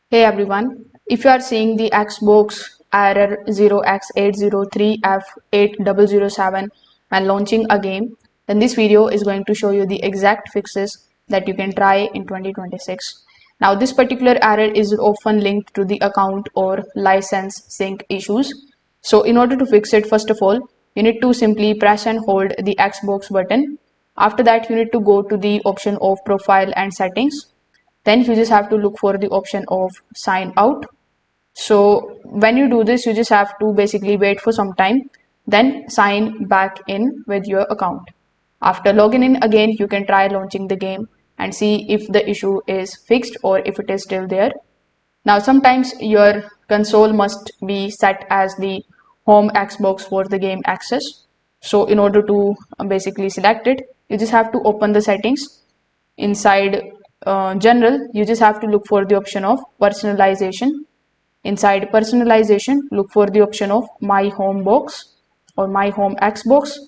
Hey everyone, if you are seeing the Xbox error 0X803F8007 when launching a game, then this video is going to show you the exact fixes that you can try in 2026. Now this particular error is often linked to the account or license sync issues. So in order to fix it, first of all, you need to simply press and hold the Xbox button. After that, you need to go to the option of profile and settings. Then you just have to look for the option of sign out. So when you do this, you just have to basically wait for some time, then sign back in with your account. After logging in again, you can try launching the game and see if the issue is fixed or if it is still there. Now sometimes your console must be set as the home Xbox for the game access. So in order to basically select it, you just have to open the settings. Inside general, you just have to look for the option of personalization. Inside personalization, look for the option of my home box or my home Xbox.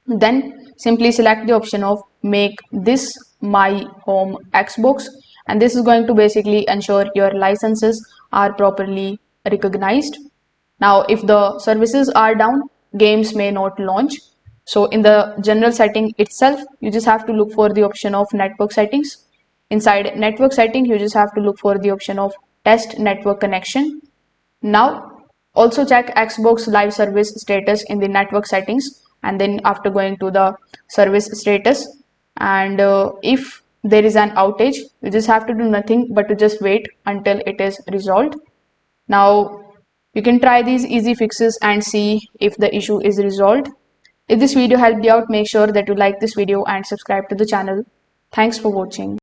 Then simply select the option of make this my home Xbox, and this is going to basically ensure your licenses are properly recognized. Now if the services are down, games may not launch. So in the general setting itself, you just have to look for the option of network settings. Inside network setting, you just have to look for the option of test network connection. Now also check Xbox live service status in the network settings, and then after going to the service status, and if there is an outage, you just have to do nothing but to just wait until it is resolved. Now you can try these easy fixes and see if the issue is resolved. If this video helped you out, make sure that you like this video and subscribe to the channel. Thanks for watching.